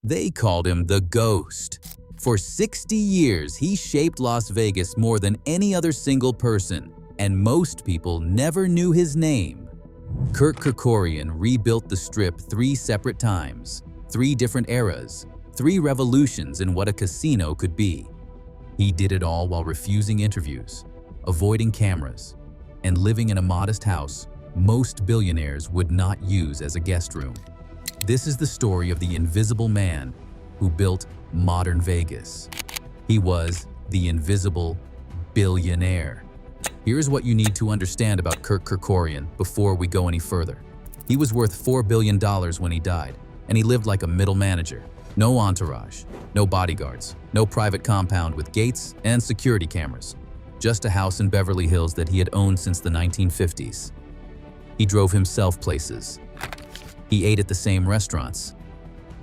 They called him the Ghost. For 60 years, he shaped Las Vegas more than any other single person, and most people never knew his name. Kirk Kerkorian rebuilt the Strip 3 separate times, 3 different eras, 3 revolutions in what a casino could be. He did it all while refusing interviews, avoiding cameras, and living in a modest house most billionaires would not use as a guest room. This is the story of the invisible man who built modern Vegas. He was the invisible billionaire. Here's what you need to understand about Kirk Kerkorian before we go any further. He was worth $4 billion when he died, and he lived like a middle manager. No entourage, no bodyguards, no private compound with gates and security cameras. Just a house in Beverly Hills that he had owned since the 1950s. He drove himself places. He ate at the same restaurants.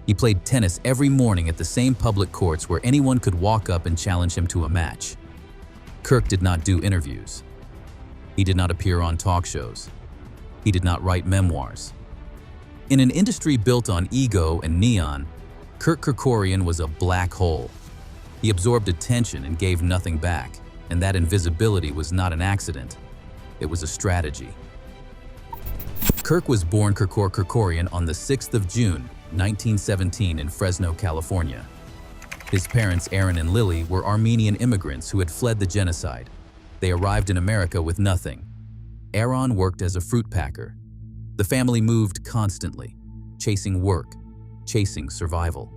He played tennis every morning at the same public courts where anyone could walk up and challenge him to a match. Kirk did not do interviews. He did not appear on talk shows. He did not write memoirs. In an industry built on ego and neon, Kirk Kerkorian was a black hole. He absorbed attention and gave nothing back, and that invisibility was not an accident. It was a strategy. Kirk was born Kerkorian on the 6th of June, 1917 in Fresno, California. His parents, Aaron and Lily, were Armenian immigrants who had fled the genocide. They arrived in America with nothing. Aaron worked as a fruit packer. The family moved constantly, chasing work, chasing survival.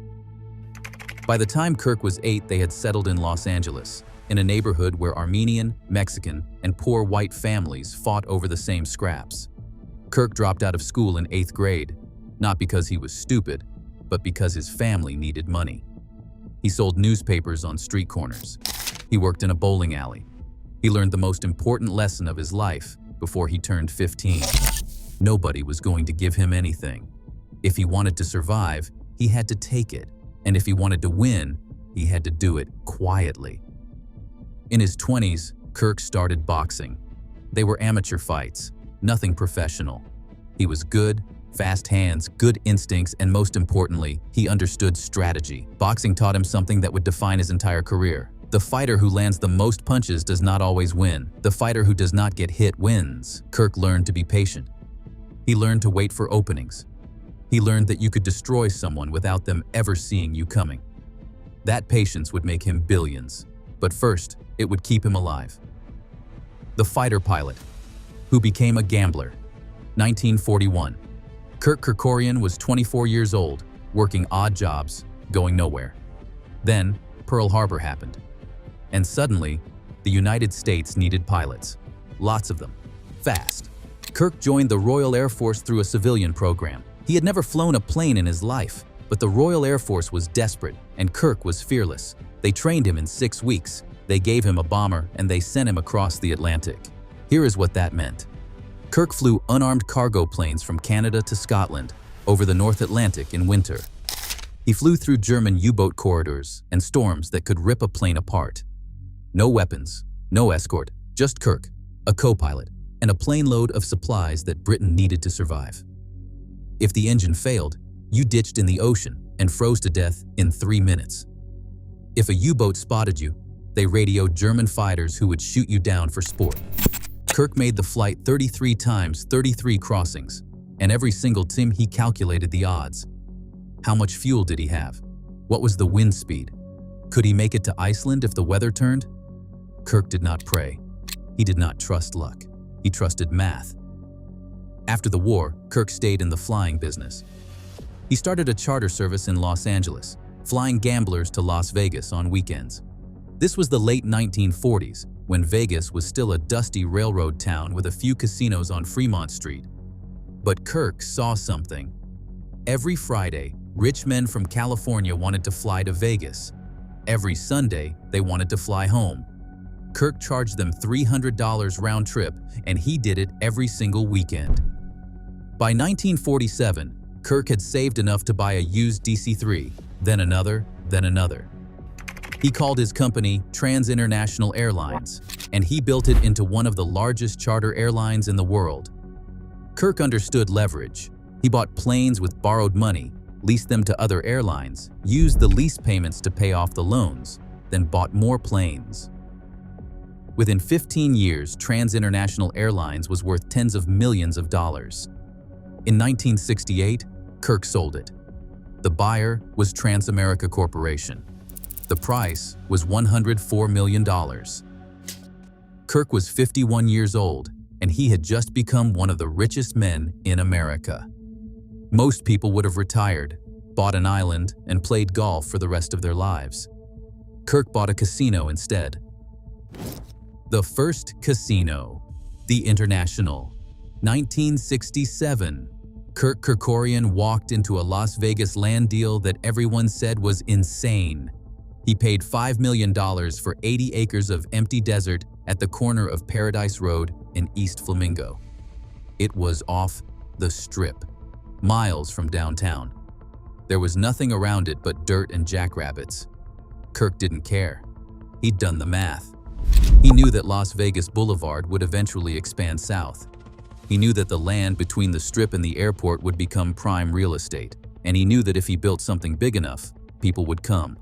By the time Kirk was 8, they had settled in Los Angeles, in a neighborhood where Armenian, Mexican, and poor white families fought over the same scraps. Kirk dropped out of school in 8th grade, not because he was stupid, but because his family needed money. He sold newspapers on street corners. He worked in a bowling alley. He learned the most important lesson of his life before he turned 15. Nobody was going to give him anything. If he wanted to survive, he had to take it. And if he wanted to win, he had to do it quietly. In his 20s, Kirk started boxing. They were amateur fights, nothing professional. He was good, fast hands, good instincts, and most importantly, he understood strategy. Boxing taught him something that would define his entire career. The fighter who lands the most punches does not always win. The fighter who does not get hit wins. Kirk learned to be patient. He learned to wait for openings. He learned that you could destroy someone without them ever seeing you coming. That patience would make him billions. But first, it would keep him alive. The fighter pilot, who became a gambler. 1941. Kirk Kerkorian was 24 years old, working odd jobs, going nowhere. Then, Pearl Harbor happened. And suddenly, the United States needed pilots. Lots of them. Fast. Kirk joined the Royal Air Force through a civilian program. He had never flown a plane in his life, but the Royal Air Force was desperate, and Kirk was fearless. They trained him in 6 weeks. They gave him a bomber, and they sent him across the Atlantic. Here is what that meant. Kirk flew unarmed cargo planes from Canada to Scotland, over the North Atlantic in winter. He flew through German U-boat corridors and storms that could rip a plane apart. No weapons, no escort, just Kirk, a co-pilot, and a plane load of supplies that Britain needed to survive. If the engine failed, you ditched in the ocean and froze to death in 3 minutes. If a U-boat spotted you, they radioed German fighters who would shoot you down for sport. Kirk made the flight 33 times, 33 crossings, and every single time he calculated the odds. How much fuel did he have? What was the wind speed? Could he make it to Iceland if the weather turned? Kirk did not pray. He did not trust luck. He trusted math. After the war, Kirk stayed in the flying business. He started a charter service in Los Angeles, flying gamblers to Las Vegas on weekends. This was the late 1940s, when Vegas was still a dusty railroad town with a few casinos on Fremont Street. But Kirk saw something. Every Friday, rich men from California wanted to fly to Vegas. Every Sunday, they wanted to fly home. Kirk charged them $300 round trip, and he did it every single weekend. By 1947, Kirk had saved enough to buy a used DC-3, then another, then another. He called his company Trans-International Airlines, and he built it into one of the largest charter airlines in the world. Kirk understood leverage. He bought planes with borrowed money, leased them to other airlines, used the lease payments to pay off the loans, then bought more planes. Within 15 years, Trans-International Airlines was worth tens of millions of dollars. In 1968, Kirk sold it. The buyer was Transamerica Corporation. The price was $104 million. Kirk was 51 years old, and he had just become one of the richest men in America. Most people would have retired, bought an island, and played golf for the rest of their lives. Kirk bought a casino instead. The first casino, the International. 1967. Kirk Kerkorian walked into a Las Vegas land deal that everyone said was insane. He paid $5 million for 80 acres of empty desert at the corner of Paradise Road in East Flamingo. It was off the Strip, miles from downtown. There was nothing around it but dirt and jackrabbits. Kirk didn't care. He'd done the math. He knew that Las Vegas Boulevard would eventually expand south. He knew that the land between the Strip and the airport would become prime real estate, and he knew that if he built something big enough, people would come.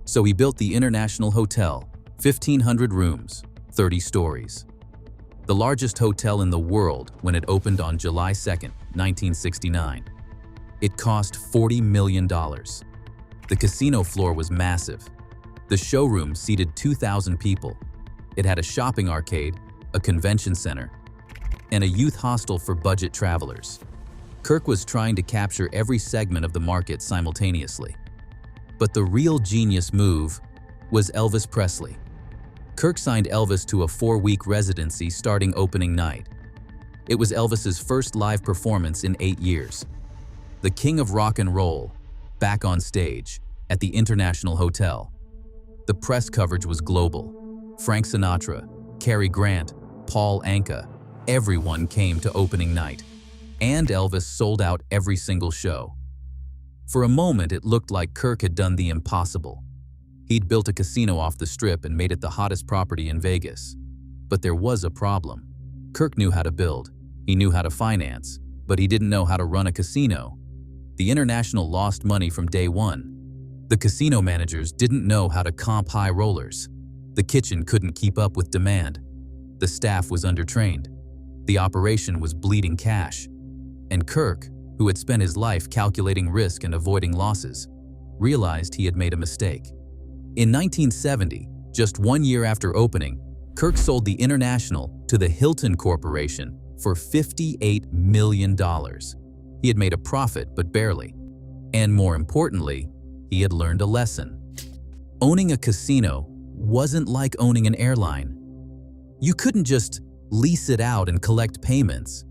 So he built the International Hotel, 1,500 rooms, 30 stories. The largest hotel in the world when it opened on July 2, 1969. It cost $40 million. The casino floor was massive. The showroom seated 2,000 people. It had a shopping arcade, a convention center, and a youth hostel for budget travelers. Kirk was trying to capture every segment of the market simultaneously. But the real genius move was Elvis Presley. Kirk signed Elvis to a 4-week residency starting opening night. It was Elvis's first live performance in 8 years. The king of rock and roll, back on stage at the International Hotel. The press coverage was global. Frank Sinatra, Cary Grant, Paul Anka, everyone came to opening night. And Elvis sold out every single show. For a moment, it looked like Kirk had done the impossible. He'd built a casino off the Strip and made it the hottest property in Vegas. But there was a problem. Kirk knew how to build. He knew how to finance, but he didn't know how to run a casino. The International lost money from day one. The casino managers didn't know how to comp high rollers. The kitchen couldn't keep up with demand. The staff was undertrained. The operation was bleeding cash. And Kirk, who had spent his life calculating risk and avoiding losses, realized he had made a mistake. In 1970, just 1 year after opening, Kirk sold the International to the Hilton Corporation for $58 million. He had made a profit, but barely. And more importantly, he had learned a lesson. Owning a casino wasn't like owning an airline. You couldn't just lease it out and collect payments.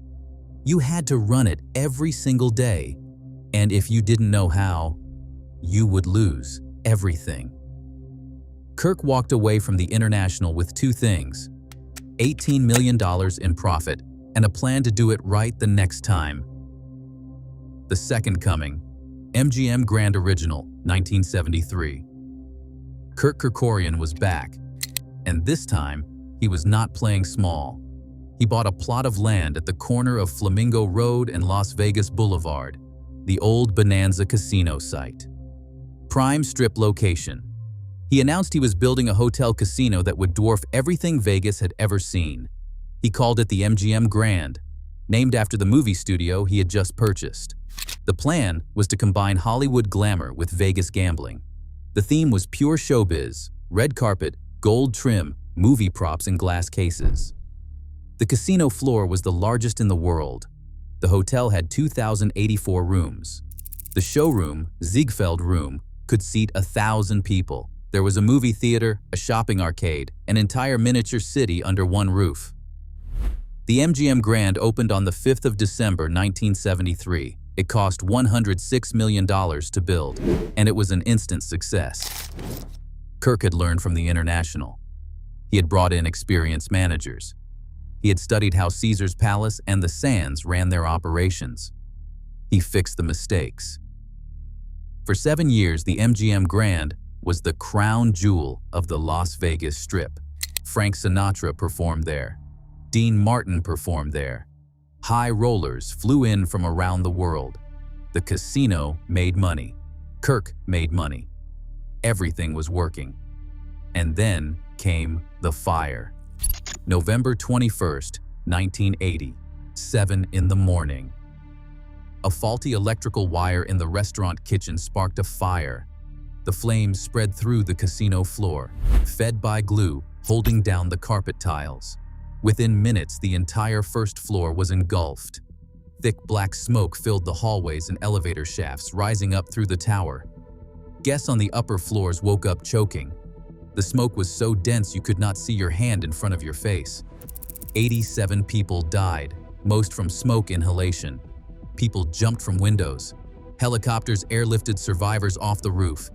You had to run it every single day, and if you didn't know how, you would lose everything. Kirk walked away from the International with two things: $18 million in profit and a plan to do it right the next time. The Second Coming, MGM Grand Original, 1973. Kirk Kerkorian was back, and this time, he was not playing small. He bought a plot of land at the corner of Flamingo Road and Las Vegas Boulevard, the old Bonanza Casino site. Prime Strip location. He announced he was building a hotel casino that would dwarf everything Vegas had ever seen. He called it the MGM Grand, named after the movie studio he had just purchased. The plan was to combine Hollywood glamour with Vegas gambling. The theme was pure showbiz, red carpet, gold trim, movie props, and glass cases. The casino floor was the largest in the world. The hotel had 2,084 rooms. The showroom, Ziegfeld Room, could seat 1,000 people. There was a movie theater, a shopping arcade, an entire miniature city under one roof. The MGM Grand opened on the 5th of December, 1973. It cost $106 million to build, and it was an instant success. Kirk had learned from the International. He had brought in experienced managers. He had studied how Caesar's Palace and the Sands ran their operations. He fixed the mistakes. For 7 years, the MGM Grand was the crown jewel of the Las Vegas Strip. Frank Sinatra performed there. Dean Martin performed there. High rollers flew in from around the world. The casino made money. Kirk made money. Everything was working. And then came the fire. November 21st, 1980, 7 in the morning. A faulty electrical wire in the restaurant kitchen sparked a fire. The flames spread through the casino floor, fed by glue, holding down the carpet tiles. Within minutes, the entire first floor was engulfed. Thick black smoke filled the hallways and elevator shafts, rising up through the tower. Guests on the upper floors woke up choking. The smoke was so dense you could not see your hand in front of your face. 87 people died, most from smoke inhalation. People jumped from windows. Helicopters airlifted survivors off the roof.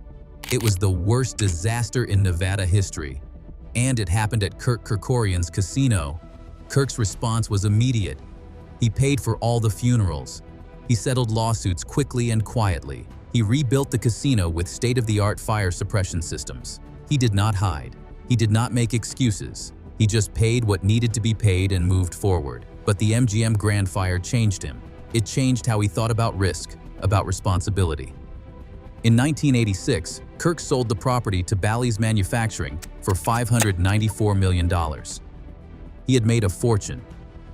It was the worst disaster in Nevada history. And it happened at Kirk Kerkorian's casino. Kirk's response was immediate. He paid for all the funerals. He settled lawsuits quickly and quietly. He rebuilt the casino with state-of-the-art fire suppression systems. He did not hide. He did not make excuses. He just paid what needed to be paid and moved forward. But the MGM Grand fire changed him. It changed how he thought about risk, about responsibility. In 1986, Kirk sold the property to Bally's Manufacturing for $594 million. He had made a fortune,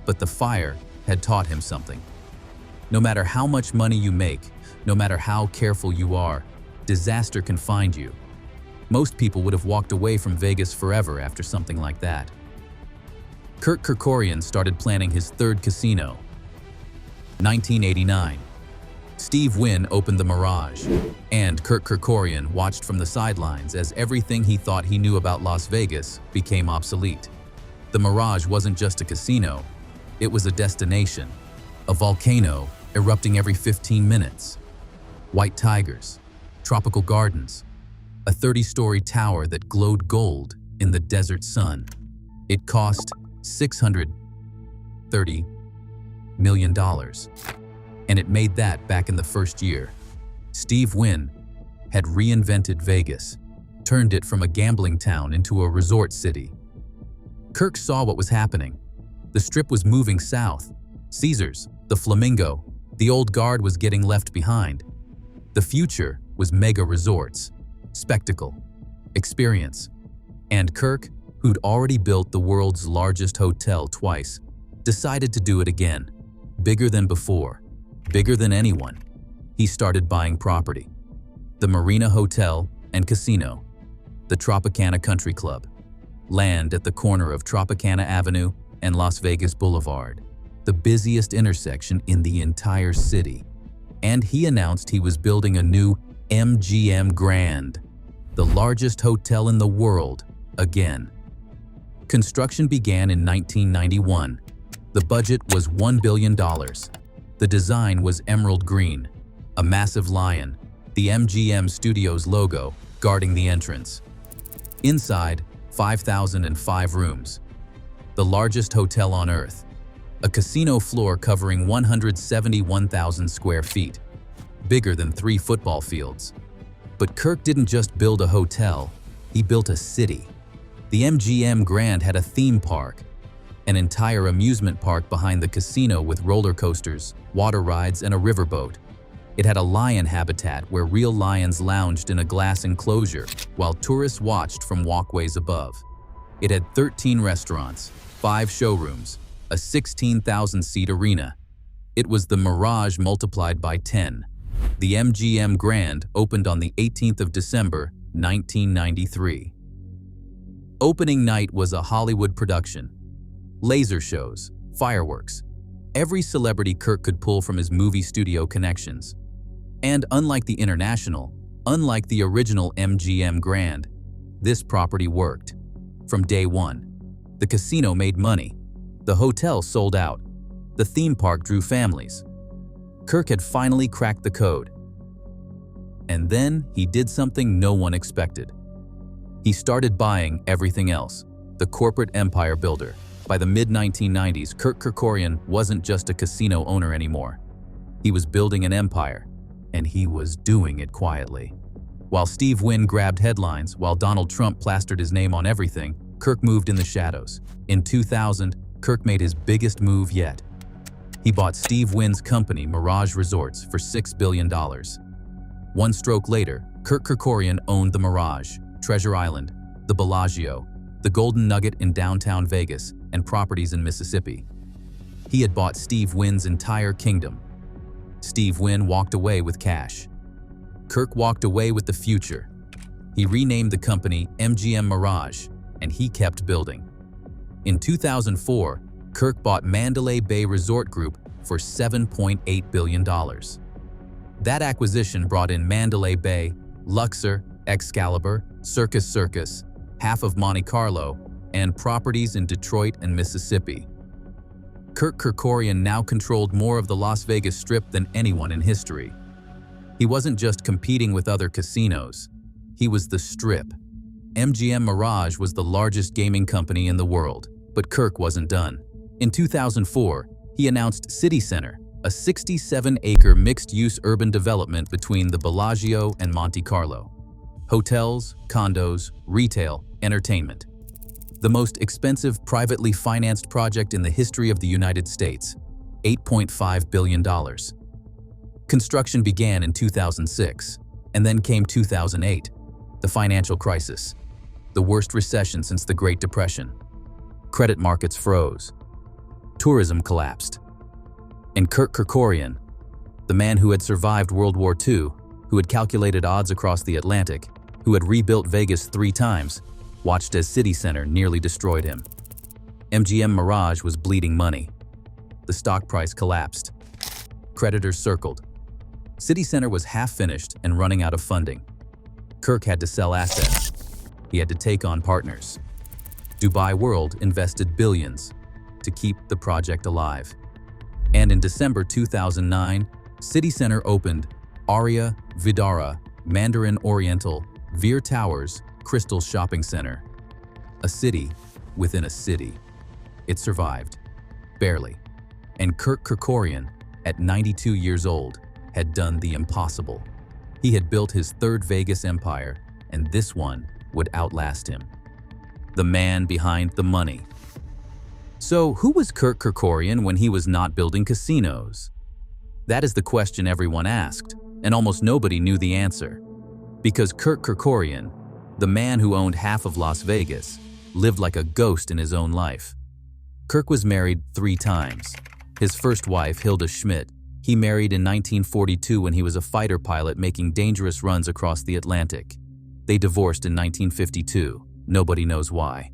but the fire had taught him something. No matter how much money you make, no matter how careful you are, disaster can find you. Most people would have walked away from Vegas forever after something like that. Kirk Kerkorian started planning his third casino. 1989. Steve Wynn opened the Mirage, and Kirk Kerkorian watched from the sidelines as everything he thought he knew about Las Vegas became obsolete. The Mirage wasn't just a casino, it was a destination, a volcano erupting every 15 minutes, white tigers, tropical gardens, a 30-story tower that glowed gold in the desert sun. It cost $630 million. And it made that back in the first year. Steve Wynn had reinvented Vegas, turned it from a gambling town into a resort city. Kirk saw what was happening. The Strip was moving south. Caesars, the Flamingo, the Old Guard was getting left behind. The future was mega resorts, spectacle, experience. And Kirk, who'd already built the world's largest hotel twice, decided to do it again, bigger than before. Bigger than anyone. He started buying property. The Marina Hotel and Casino, the Tropicana Country Club, land at the corner of Tropicana Avenue and Las Vegas Boulevard, the busiest intersection in the entire city. And he announced he was building a new MGM Grand, the largest hotel in the world, again. Construction began in 1991. The budget was $1 billion. The design was emerald green, a massive lion, the MGM Studios logo guarding the entrance. Inside, 5,005 rooms, the largest hotel on Earth, a casino floor covering 171,000 square feet, bigger than 3 football fields. But Kirk didn't just build a hotel, he built a city. The MGM Grand had a theme park, an entire amusement park behind the casino with roller coasters, water rides, and a riverboat. It had a lion habitat where real lions lounged in a glass enclosure while tourists watched from walkways above. It had 13 restaurants, 5 showrooms, a 16,000-seat arena. It was the Mirage multiplied by 10. The MGM Grand opened on the 18th of December, 1993. Opening night was a Hollywood production. Laser shows, fireworks, every celebrity Kirk could pull from his movie studio connections. And unlike the International, unlike the original MGM Grand, this property worked. From day one, the casino made money. The hotel sold out. The theme park drew families. Kirk had finally cracked the code. And then he did something no one expected. He started buying everything else, the corporate empire builder. By the mid-1990s, Kirk Kerkorian wasn't just a casino owner anymore. He was building an empire, and he was doing it quietly. While Steve Wynn grabbed headlines, while Donald Trump plastered his name on everything, Kirk moved in the shadows. In 2000, Kirk made his biggest move yet. He bought Steve Wynn's company, Mirage Resorts, for $6 billion. One stroke later, Kirk Kerkorian owned the Mirage, Treasure Island, the Bellagio, the Golden Nugget in downtown Vegas, and properties in Mississippi. He had bought Steve Wynn's entire kingdom. Steve Wynn walked away with cash. Kirk walked away with the future. He renamed the company MGM Mirage, and he kept building. In 2004, Kirk bought Mandalay Bay Resort Group for $7.8 billion. That acquisition brought in Mandalay Bay, Luxor, Excalibur, Circus, half of Monte Carlo, and properties in Detroit and Mississippi. Kirk Kerkorian now controlled more of the Las Vegas Strip than anyone in history. He wasn't just competing with other casinos. He was the Strip. MGM Mirage was the largest gaming company in the world, but Kirk wasn't done. In 2004, he announced City Center, a 67-acre mixed-use urban development between the Bellagio and Monte Carlo. Hotels, condos, retail, entertainment. The most expensive privately financed project in the history of the United States, $8.5 billion. Construction began in 2006, and then came 2008, the financial crisis, the worst recession since the Great Depression. Credit markets froze. Tourism collapsed. And Kirk Kerkorian, the man who had survived World War II, who had calculated odds across the Atlantic, who had rebuilt Vegas 3 times, watched as City Center nearly destroyed him. MGM Mirage was bleeding money. The stock price collapsed. Creditors circled. City Center was half-finished and running out of funding. Kirk had to sell assets. He had to take on partners. Dubai World invested billions to keep the project alive. And in December 2009, City Center opened Aria, Vidara, Mandarin Oriental, Veer Towers, Crystal Shopping Center. A city within a city. It survived. Barely. And Kirk Kerkorian, at 92 years old, had done the impossible. He had built his 3rd Vegas empire, and this one would outlast him. The man behind the money. So, who was Kirk Kerkorian when he was not building casinos? That is the question everyone asked, and almost nobody knew the answer. Because Kirk Kerkorian, the man who owned half of Las Vegas, lived like a ghost in his own life. Kirk was married 3 times. His first wife, Hilda Schmidt, he married in 1942 when he was a fighter pilot making dangerous runs across the Atlantic. They divorced in 1952. Nobody knows why.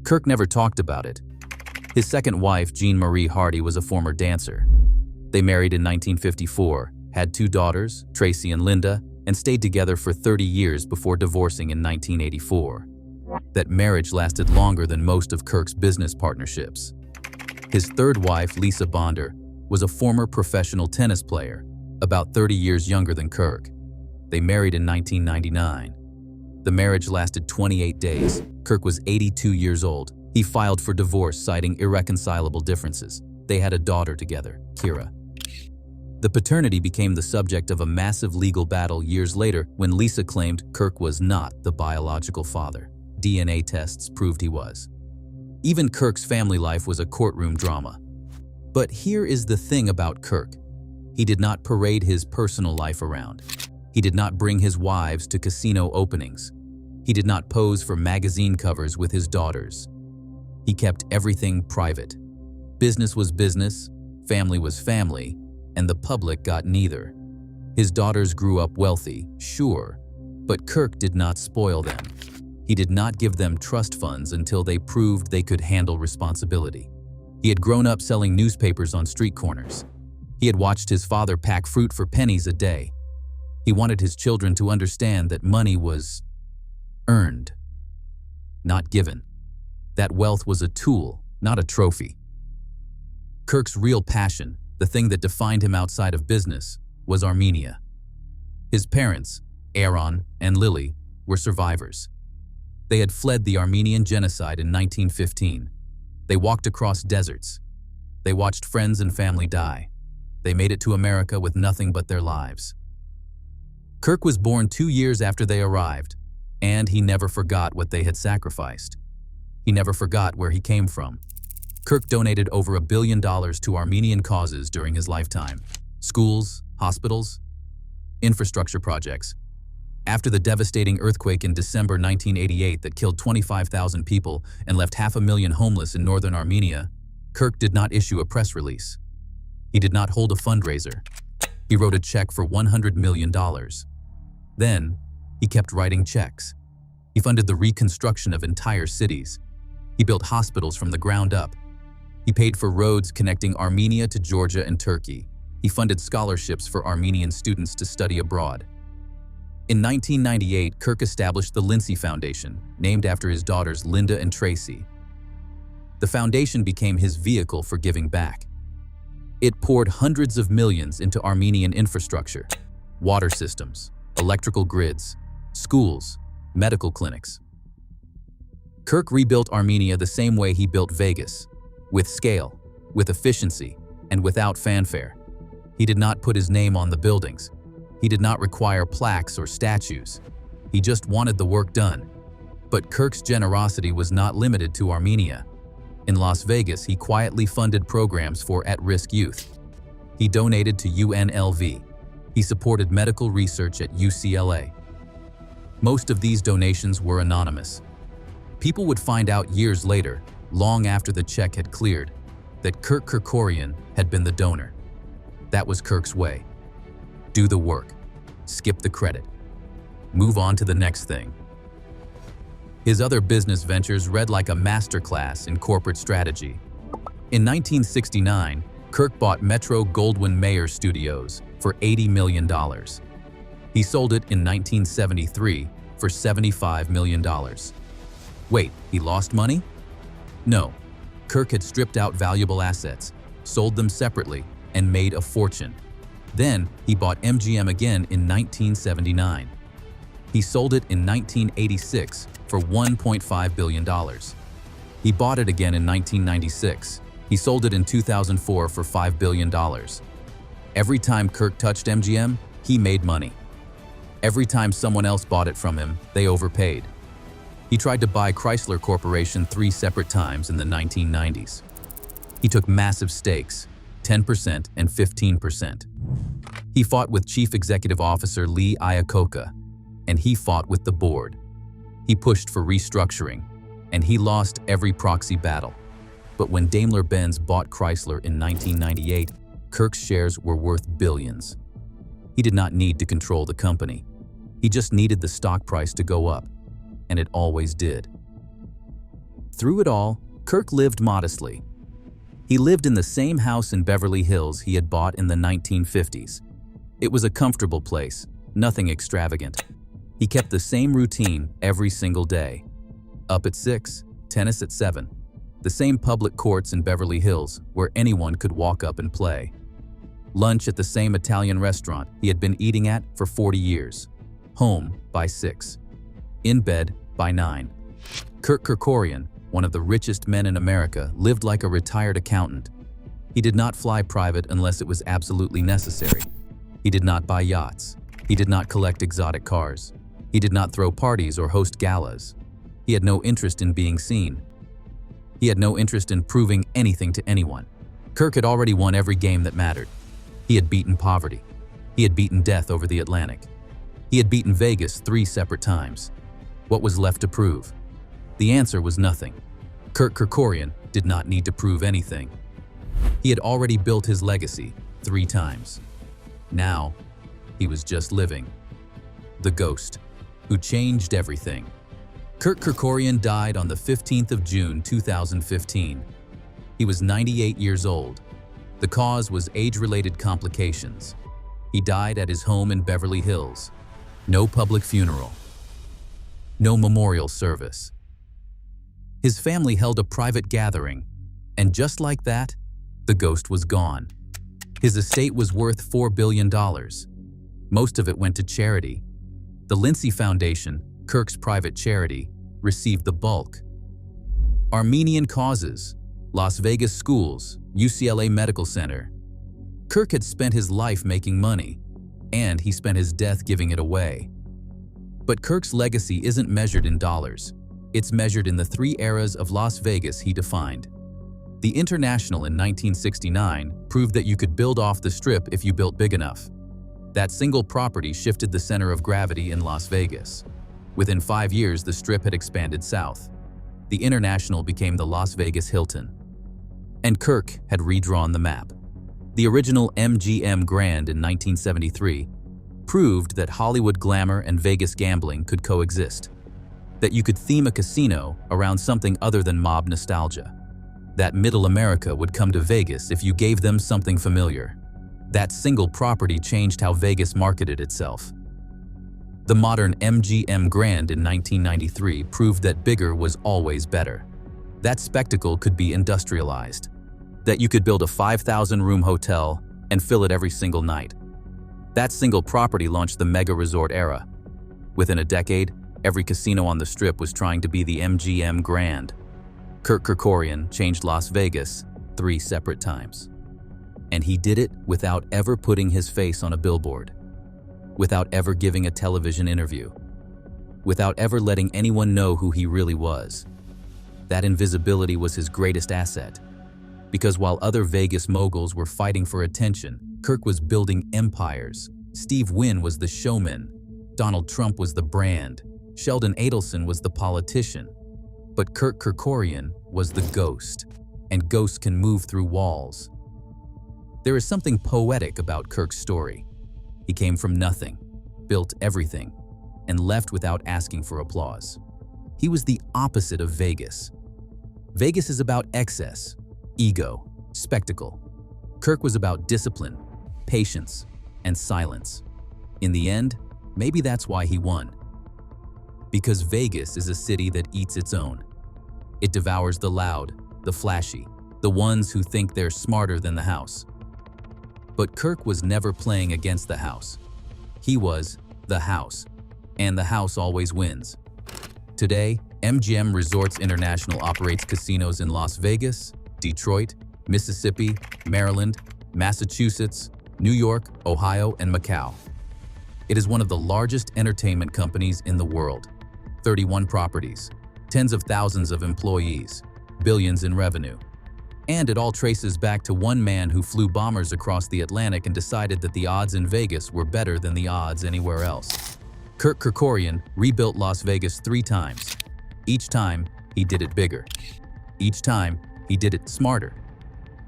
Kirk never talked about it. His second wife, Jean Marie Hardy, was a former dancer. They married in 1954, had 2 daughters, Tracy and Linda, and stayed together for 30 years before divorcing in 1984. That marriage lasted longer than most of Kirk's business partnerships. His third wife, Lisa Bonder, was a former professional tennis player, about 30 years younger than Kirk. They married in 1999. The marriage lasted 28 days. Kirk was 82 years old. He filed for divorce, citing irreconcilable differences. They had a daughter together, Kira. The paternity became the subject of a massive legal battle years later when Lisa claimed Kirk was not the biological father. DNA tests proved he was. Even Kirk's family life was a courtroom drama. But here is the thing about Kirk. He did not parade his personal life around. He did not bring his wives to casino openings. He did not pose for magazine covers with his daughters. He kept everything private. Business was business, family was family, and the public got neither. His daughters grew up wealthy, sure, but Kirk did not spoil them. He did not give them trust funds until they proved they could handle responsibility. He had grown up selling newspapers on street corners. He had watched his father pack fruit for pennies a day. He wanted his children to understand that money was earned, not given. That wealth was a tool, not a trophy. Kirk's real passion, the thing that defined him outside of business, was Armenia. His parents, Aaron and Lily, were survivors. They had fled the Armenian genocide in 1915. They walked across deserts. They watched friends and family die. They made it to America with nothing but their lives. Kirk was born 2 years after they arrived, and he never forgot what they had sacrificed. He never forgot where he came from. Kirk donated over $1 billion to Armenian causes during his lifetime. Schools, hospitals, infrastructure projects. After the devastating earthquake in December 1988 that killed 25,000 people and left 500,000 homeless in northern Armenia, Kirk did not issue a press release. He did not hold a fundraiser. He wrote a check for $100 million. Then, he kept writing checks. He funded the reconstruction of entire cities. He built hospitals from the ground up. He paid for roads connecting Armenia to Georgia and Turkey. He funded scholarships for Armenian students to study abroad. In 1998, Kirk established the Lindsay Foundation, named after his daughters Linda and Tracy. The foundation became his vehicle for giving back. It poured hundreds of millions into Armenian infrastructure, water systems, electrical grids, schools, medical clinics. Kirk rebuilt Armenia the same way he built Vegas, with scale, with efficiency, and without fanfare. He did not put his name on the buildings. He did not require plaques or statues. He just wanted the work done. But Kirk's generosity was not limited to Armenia. In Las Vegas, he quietly funded programs for at-risk youth. He donated to UNLV. He supported medical research at UCLA. Most of these donations were anonymous. People would find out years later, long after the check had cleared, that Kirk Kerkorian had been the donor. That was Kirk's way. Do the work. Skip the credit. Move on to the next thing. His other business ventures read like a masterclass in corporate strategy. In 1969, Kirk bought Metro-Goldwyn-Mayer Studios for $80 million. He sold it in 1973 for $75 million. Wait, he lost money? No. Kirk had stripped out valuable assets, sold them separately, and made a fortune. Then, he bought MGM again in 1979. He sold it in 1986 for $1.5 billion. He bought it again in 1996. He sold it in 2004 for $5 billion. Every time Kirk touched MGM, he made money. Every time someone else bought it from him, they overpaid. He tried to buy Chrysler Corporation 3 separate times in the 1990s. He took massive stakes, 10% and 15%. He fought with Chief Executive Officer Lee Iacocca, and he fought with the board. He pushed for restructuring, and he lost every proxy battle. But when Daimler-Benz bought Chrysler in 1998, Kirk's shares were worth billions. He did not need to control the company. He just needed the stock price to go up, and it always did. Through it all, Kirk lived modestly. He lived in the same house in Beverly Hills he had bought in the 1950s. It was a comfortable place, nothing extravagant. He kept the same routine every single day. Up at 6, tennis at 7. The same public courts in Beverly Hills where anyone could walk up and play. Lunch at the same Italian restaurant he had been eating at for 40 years. Home by 6. In bed by 9. Kirk Kerkorian, one of the richest men in America, lived like a retired accountant. He did not fly private unless it was absolutely necessary. He did not buy yachts. He did not collect exotic cars. He did not throw parties or host galas. He had no interest in being seen. He had no interest in proving anything to anyone. Kirk had already won every game that mattered. He had beaten poverty. He had beaten death over the Atlantic. He had beaten Vegas 3 separate times. What was left to prove? The answer was nothing. Kirk Kerkorian did not need to prove anything. He had already built his legacy 3 times. Now, he was just living. The ghost, who changed everything. Kirk Kerkorian died on the 15th of June 2015. He was 98 years old. The cause was age-related complications. He died at his home in Beverly Hills. No public funeral. No memorial service. His family held a private gathering, and just like that, the ghost was gone. His estate was worth $4 billion. Most of it went to charity. The Lindsay Foundation, Kirk's private charity, received the bulk. Armenian causes, Las Vegas schools, UCLA Medical Center. Kirk had spent his life making money, and he spent his death giving it away. But Kirk's legacy isn't measured in dollars. It's measured in the 3 eras of Las Vegas he defined. The International in 1969 proved that you could build off the Strip if you built big enough. That single property shifted the center of gravity in Las Vegas. Within 5 years, the Strip had expanded south. The International became the Las Vegas Hilton. And Kirk had redrawn the map. The original MGM Grand in 1973 proved that Hollywood glamour and Vegas gambling could coexist. That you could theme a casino around something other than mob nostalgia. That middle America would come to Vegas if you gave them something familiar. That single property changed how Vegas marketed itself. The modern MGM Grand in 1993 proved that bigger was always better. That spectacle could be industrialized. That you could build a 5,000-room hotel and fill it every single night. That single property launched the mega resort era. Within a decade, every casino on the Strip was trying to be the MGM Grand. Kirk Kerkorian changed Las Vegas 3 separate times. And he did it without ever putting his face on a billboard. Without ever giving a television interview. Without ever letting anyone know who he really was. That invisibility was his greatest asset. Because while other Vegas moguls were fighting for attention, Kirk was building empires. Steve Wynn was the showman. Donald Trump was the brand. Sheldon Adelson was the politician. But Kirk Kerkorian was the ghost. And ghosts can move through walls. There is something poetic about Kirk's story. He came from nothing, built everything, and left without asking for applause. He was the opposite of Vegas. Vegas is about excess, ego, spectacle. Kirk was about discipline, patience, and silence. In the end, maybe that's why he won. Because Vegas is a city that eats its own. It devours the loud, the flashy, the ones who think they're smarter than the house. But Kirk was never playing against the house. He was the house, and the house always wins. Today, MGM Resorts International operates casinos in Las Vegas, Detroit, Mississippi, Maryland, Massachusetts, New York, Ohio, and Macau. It is one of the largest entertainment companies in the world. 31 properties, tens of thousands of employees, billions in revenue. And it all traces back to one man who flew bombers across the Atlantic and decided that the odds in Vegas were better than the odds anywhere else. Kirk Kerkorian rebuilt Las Vegas 3 times. Each time, he did it bigger. Each time, he did it smarter.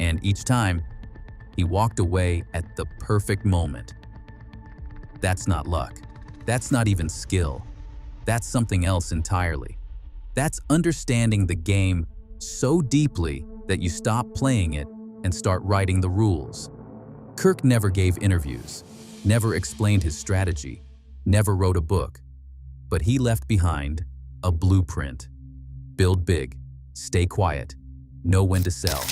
And each time, he walked away at the perfect moment. That's not luck. That's not even skill. That's something else entirely. That's understanding the game so deeply that you stop playing it and start writing the rules. Kirk never gave interviews, never explained his strategy, never wrote a book, but he left behind a blueprint. Build big, stay quiet, know when to sell,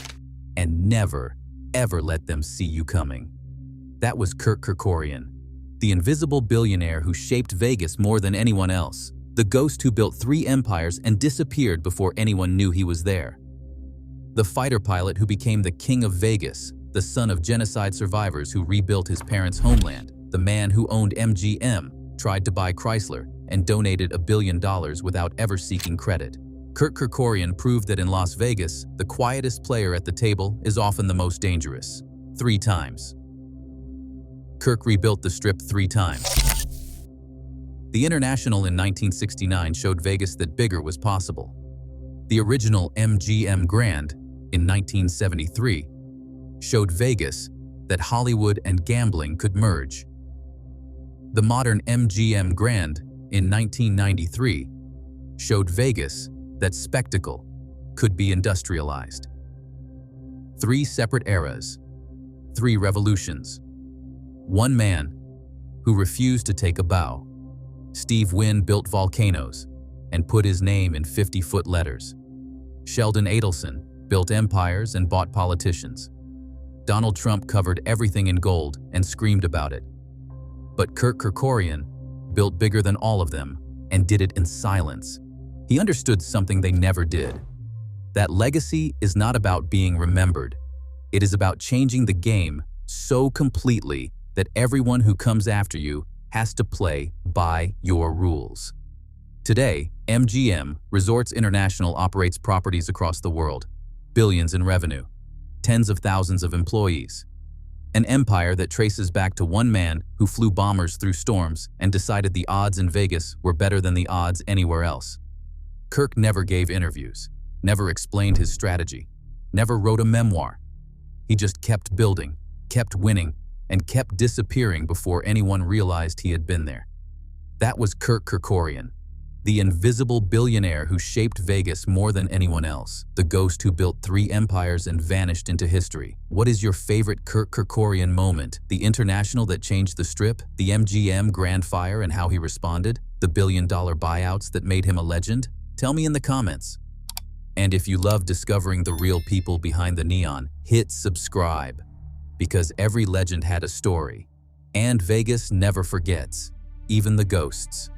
and never, ever let them see you coming. That was Kirk Kerkorian, the invisible billionaire who shaped Vegas more than anyone else, the ghost who built 3 empires and disappeared before anyone knew he was there. The fighter pilot who became the king of Vegas, the son of genocide survivors who rebuilt his parents' homeland, the man who owned MGM, tried to buy Chrysler, and donated $1 billion without ever seeking credit. Kirk Kerkorian proved that in Las Vegas, the quietest player at the table is often the most dangerous. 3 times. Kirk rebuilt the Strip 3 times. The International in 1969 showed Vegas that bigger was possible. The original MGM Grand in 1973 showed Vegas that Hollywood and gambling could merge. The modern MGM Grand in 1993 showed Vegas that spectacle could be industrialized. 3 separate eras, 3 revolutions. One man who refused to take a bow. Steve Wynn built volcanoes and put his name in 50-foot letters. Sheldon Adelson built empires and bought politicians. Donald Trump covered everything in gold and screamed about it. But Kirk Kerkorian built bigger than all of them and did it in silence. He understood something they never did. That legacy is not about being remembered. It is about changing the game so completely that everyone who comes after you has to play by your rules. Today, MGM Resorts International operates properties across the world, billions in revenue, tens of thousands of employees. An empire that traces back to one man who flew bombers through storms and decided the odds in Vegas were better than the odds anywhere else. Kirk never gave interviews, never explained his strategy, never wrote a memoir. He just kept building, kept winning, and kept disappearing before anyone realized he had been there. That was Kirk Kerkorian, the invisible billionaire who shaped Vegas more than anyone else, the ghost who built 3 empires and vanished into history. What is your favorite Kirk Kerkorian moment? The international that changed the Strip? The MGM Grand fire and how he responded? The billion-dollar buyouts that made him a legend? Tell me in the comments. And if you love discovering the real people behind the neon, hit subscribe, because every legend had a story, and Vegas never forgets, even the ghosts.